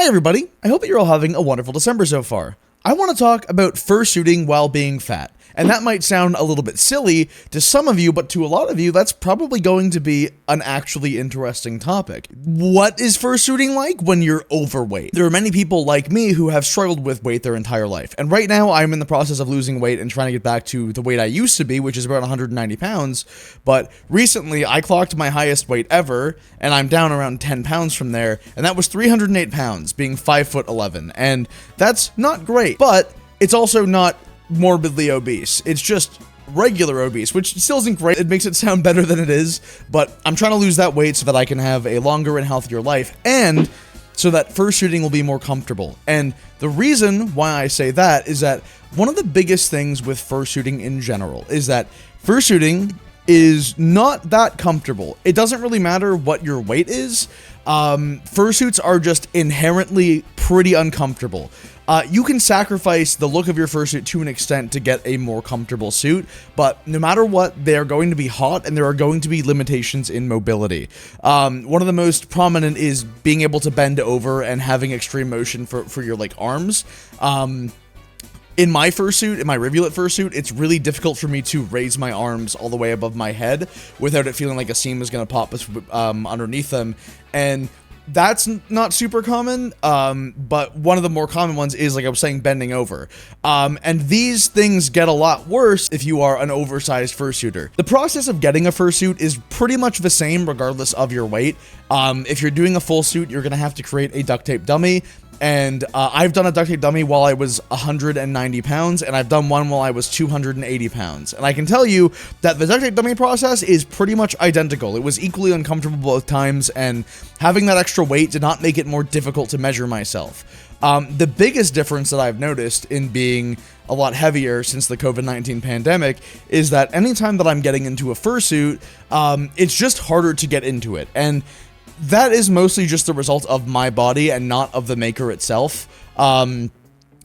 Hi everybody, I hope that you're all having a wonderful December so far. I want to talk about fursuiting while being fat. And that might sound a little bit silly to some of you, but to a lot of you, that's probably going to be an actually interesting topic. What is fursuiting like when you're overweight? There are many people like me who have struggled with weight their entire life. And right now, I'm in the process of losing weight and trying to get back to the weight I used to be, which is about 190 pounds. But recently, I clocked my highest weight ever, and I'm down around 10 pounds from there. And that was 308 pounds, being 5'11". And that's not great, but it's also not morbidly obese. It's just regular obese, which still isn't great. It makes it sound better than it is, but I'm trying to lose that weight so that I can have a longer and healthier life, and so that fursuiting will be more comfortable. And the reason why I say that is that one of the biggest things with fursuiting in general is that fursuiting is not that comfortable. It doesn't really matter what your weight is. Fursuits are just inherently pretty uncomfortable. You can sacrifice the look of your fursuit to an extent to get a more comfortable suit, but no matter what, they are going to be hot and there are going to be limitations in mobility. One of the most prominent is being able to bend over and having extreme motion for your arms. In my fursuit, in my rivulet fursuit, it's really difficult for me to raise my arms all the way above my head without it feeling like a seam is going to pop underneath them. And that's not super common, but one of the more common ones is, like I was saying, bending over. And these things get a lot worse if you are an oversized fursuiter. The process of getting a fursuit is pretty much the same regardless of your weight. If you're doing a full suit, you're going to have to create a duct tape dummy. And I've done a duct tape dummy while I was 190 pounds, and I've done one while I was 280 pounds. And I can tell you that the duct tape dummy process is pretty much identical. It was equally uncomfortable both times, and having that extra weight did not make it more difficult to measure myself. The biggest difference that I've noticed in being a lot heavier since the COVID-19 pandemic is that anytime that I'm getting into a fursuit, it's just harder to get into it. And that is mostly just the result of my body and not of the maker itself. I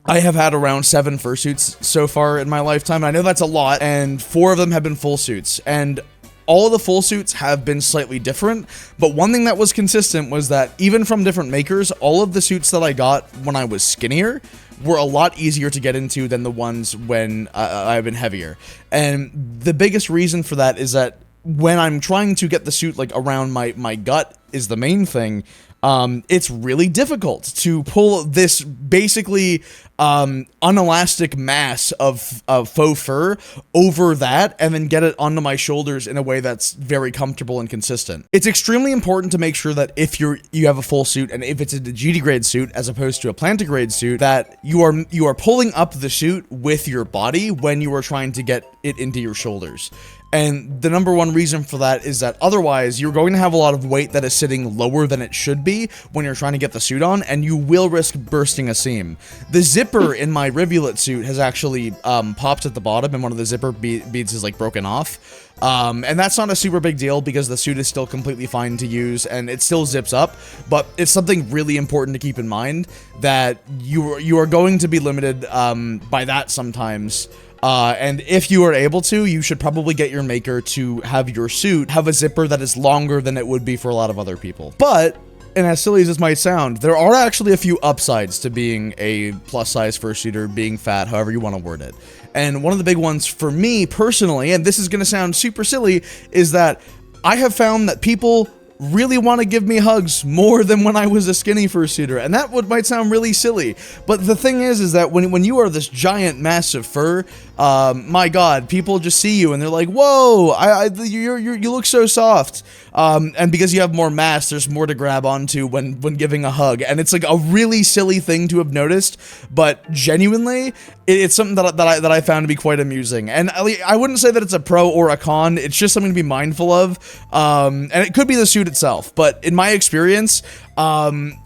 have had around 7 fursuits so far in my lifetime. I know that's a lot, and 4 of them have been full suits. And all of the full suits have been slightly different, but one thing that was consistent was that even from different makers, all of the suits that I got when I was skinnier were a lot easier to get into than the ones when I've been heavier. And the biggest reason for that is that when I'm trying to get the suit around my gut is the main thing, it's really difficult to pull this basically unelastic mass of faux fur over that and then get it onto my shoulders in a way that's very comfortable and consistent. It's extremely important to make sure that if you have a full suit, and if it's a digitigrade suit as opposed to a plantigrade suit, that you are pulling up the suit with your body when you are trying to get it into your shoulders. And the number one reason for that is that otherwise you're going to have a lot of weight that is sitting lower than it should be when you're trying to get the suit on, and you will risk bursting a seam. The zipper in my rivulet suit has actually popped at the bottom, and one of the zipper beads is broken off. And that's not a super big deal because the suit is still completely fine to use and it still zips up, but it's something really important to keep in mind that you are going to be limited by that sometimes. And if you are able to, you should probably get your maker to have your suit have a zipper that is longer than it would be for a lot of other people. But, and as silly as this might sound, there are actually a few upsides to being a plus-size fursuiter, being fat, however you want to word it. And one of the big ones for me personally, and this is going to sound super silly, is that I have found that people really want to give me hugs more than when I was a skinny fursuiter, and that might sound really silly, but the thing is that when you are this giant massive fur, my god, people just see you and they're like, whoa, you look so soft, and because you have more mass, there's more to grab onto when giving a hug, and it's a really silly thing to have noticed, but genuinely, it's something that I found to be quite amusing, and I wouldn't say that it's a pro or a con, it's just something to be mindful of, and it could be the suit itself, but in my experience,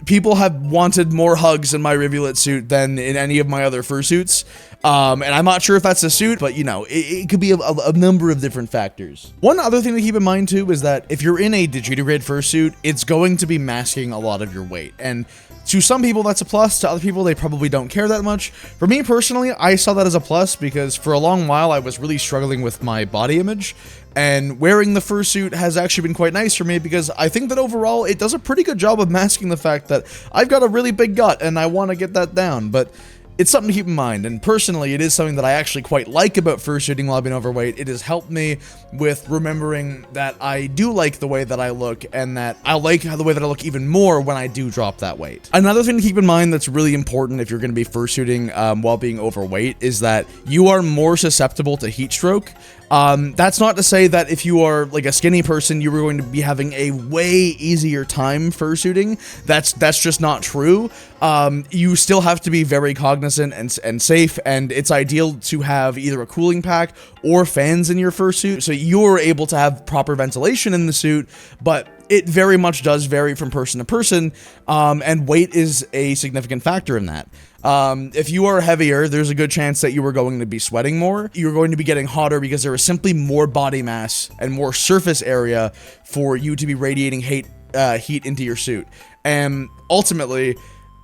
people have wanted more hugs in my rivulet suit than in any of my other fursuits. And I'm not sure if that's a suit, but you know, it could be a number of different factors. One other thing to keep in mind too is that if you're in a digitigrade fursuit, it's going to be masking a lot of your weight. And to some people, that's a plus. To other people, they probably don't care that much. For me personally, I saw that as a plus because for a long while, I was really struggling with my body image. And wearing the fursuit has actually been quite nice for me because I think that overall, it does a pretty good job of masking the fact that I've got a really big gut and I want to get that down. But it's something to keep in mind, and personally, it is something that I actually quite like about fursuiting while being overweight. It has helped me with remembering that I do like the way that I look, and that I like the way that I look even more when I do drop that weight. Another thing to keep in mind that's really important if you're going to be fursuiting while being overweight is that you are more susceptible to heat stroke. That's not to say that if you are like a skinny person, you are going to be having a way easier time fursuiting. That's just not true. You still have to be very cognizant and safe, and it's ideal to have either a cooling pack or fans in your fursuit so you're able to have proper ventilation in the suit, but it very much does vary from person to person, and weight is a significant factor in that. If you are heavier, there's a good chance that you are going to be sweating more. You're going to be getting hotter because there is simply more body mass and more surface area for you to be radiating heat into your suit. And ultimately,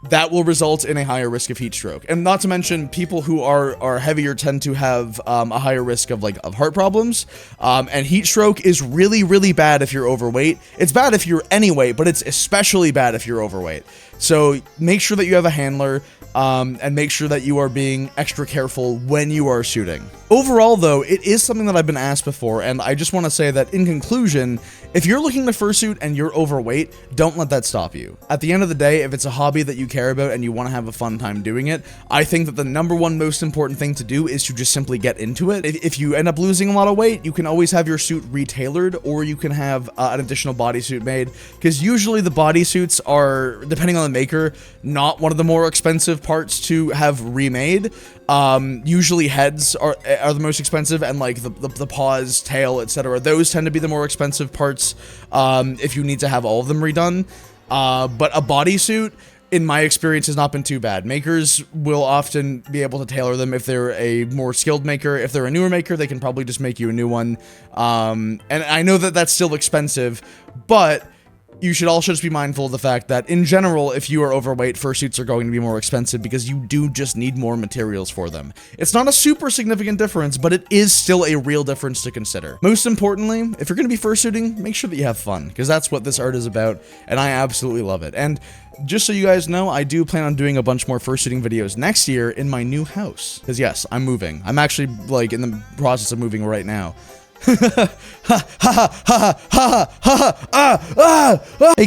that will result in a higher risk of heat stroke. And not to mention, people who are heavier tend to have a higher risk of heart problems. And heat stroke is really, really bad if you're overweight. It's bad if you're anyway, but it's especially bad if you're overweight. So make sure that you have a handler, and make sure that you are being extra careful when you are shooting. Overall, though, it is something that I've been asked before, and I just want to say that in conclusion, if you're looking to fursuit and you're overweight, don't let that stop you. At the end of the day, if it's a hobby that you care about and you want to have a fun time doing it, I think that the number one most important thing to do is to just simply get into it. If you end up losing a lot of weight, you can always have your suit retailored, or you can have an additional bodysuit made, because usually the bodysuits are, depending on the maker, not one of the more expensive parts to have remade. Usually heads are the most expensive, and like the paws, tail, etc. Those tend to be the more expensive parts if you need to have all of them redone. But a bodysuit, in my experience, has not been too bad. Makers will often be able to tailor them if they're a more skilled maker. If they're a newer maker, they can probably just make you a new one. And I know that that's still expensive, but you should also just be mindful of the fact that, in general, if you are overweight, fursuits are going to be more expensive because you do just need more materials for them. It's not a super significant difference, but it is still a real difference to consider. Most importantly, if you're going to be fursuiting, make sure that you have fun, because that's what this art is about, and I absolutely love it. And just so you guys know, I do plan on doing a bunch more fursuiting videos next year in my new house. Because yes, I'm moving. I'm actually, like, in the process of moving right now. Hey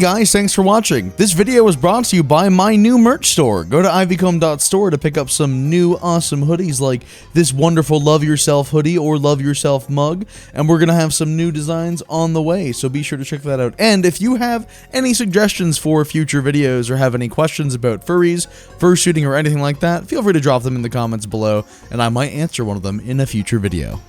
guys, thanks for watching. This video was brought to you by my new merch store. Go to ivycomb.store to pick up some new awesome hoodies like this wonderful Love Yourself hoodie or Love Yourself mug, and we're gonna have some new designs on the way, so be sure to check that out. And if you have any suggestions for future videos or have any questions about furries, fursuiting, or anything like that, feel free to drop them in the comments below, and I might answer one of them in a future video.